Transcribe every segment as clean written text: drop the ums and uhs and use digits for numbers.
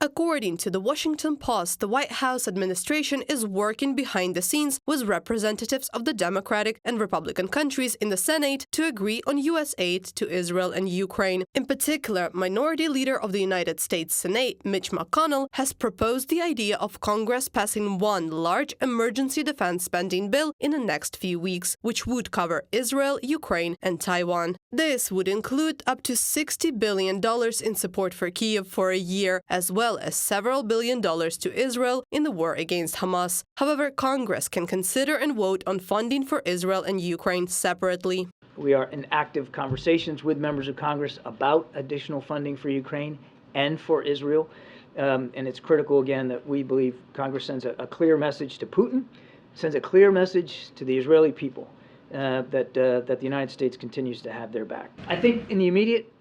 According to the Washington Post, the White House administration is working behind the scenes with representatives of the Democratic and Republican countries in the Senate to agree on U.S. aid to Israel and Ukraine. In particular, Minority Leader of the United States Senate, Mitch McConnell, has proposed the idea of Congress passing one large emergency defense spending bill in the next few weeks, which would cover Israel, Ukraine, and Taiwan. This would include up to $60 billion in support for Kyiv for a year, as well as several $billions to Israel in the war against Hamas. However, Congress can consider and vote on funding for Israel and Ukraine separately. We are in active conversations with members of Congress about additional funding for Ukraine and for Israel. And it's critical, again, that we believe Congress sends a clear message to Putin, sends a clear message to the Israeli people that the United States continues to have their back. I think in the immediate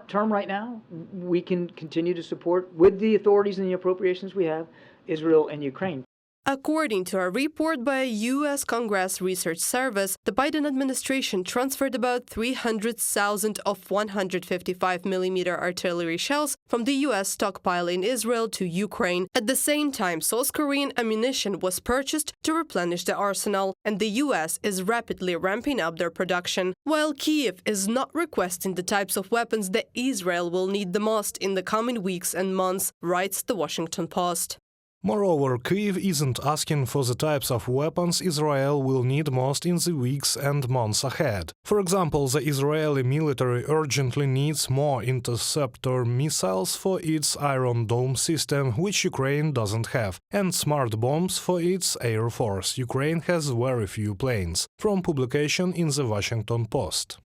term right now, we can continue to support, with the authorities and the appropriations we have, Israel and Ukraine. According to a report by a U.S. Congress Research Service, the Biden administration transferred about 300,000 of 155mm artillery shells from the U.S. stockpile in Israel to Ukraine. At the same time, South Korean ammunition was purchased to replenish the arsenal, and the U.S. is rapidly ramping up their production. While Kyiv is not requesting the types of weapons that Israel will need the most in the coming weeks and months, writes the Washington Post. Moreover, Kyiv isn't asking for the types of weapons Israel will need most in the weeks and months ahead. For example, the Israeli military urgently needs more interceptor missiles for its Iron Dome system, which Ukraine doesn't have, and smart bombs for its air force. Ukraine has very few planes. From publication in the Washington Post.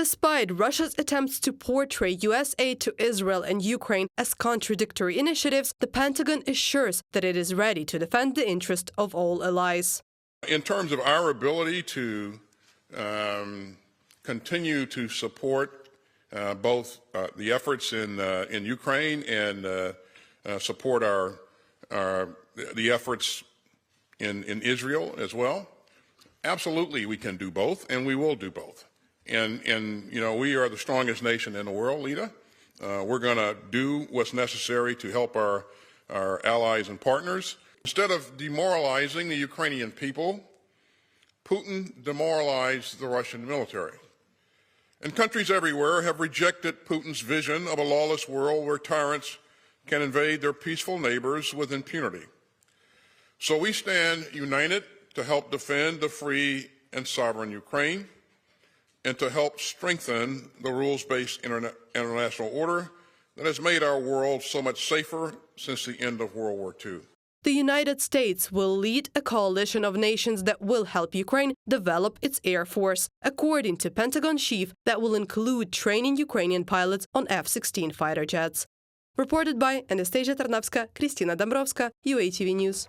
Despite Russia's attempts to portray U.S. aid to Israel and Ukraine as contradictory initiatives, the Pentagon assures that it is ready to defend the interest of all allies. In terms of our ability to continue to support both the efforts in Ukraine and support the efforts in Israel as well, absolutely we can do both, and we will do both. And you know, we are the strongest nation in the world, Lita. We're going to do what's necessary to help our allies and partners. Instead of demoralizing the Ukrainian people, Putin demoralized the Russian military. And countries everywhere have rejected Putin's vision of a lawless world where tyrants can invade their peaceful neighbors with impunity. So we stand united to help defend the free and sovereign Ukraine, and to help strengthen the rules-based international order that has made our world so much safer since the end of World War II. The United States will lead a coalition of nations that will help Ukraine develop its air force, according to Pentagon chief, that will include training Ukrainian pilots on F-16 fighter jets. Reported by Anastasia Tarnavska, Kristina Dombrovska, UATV News.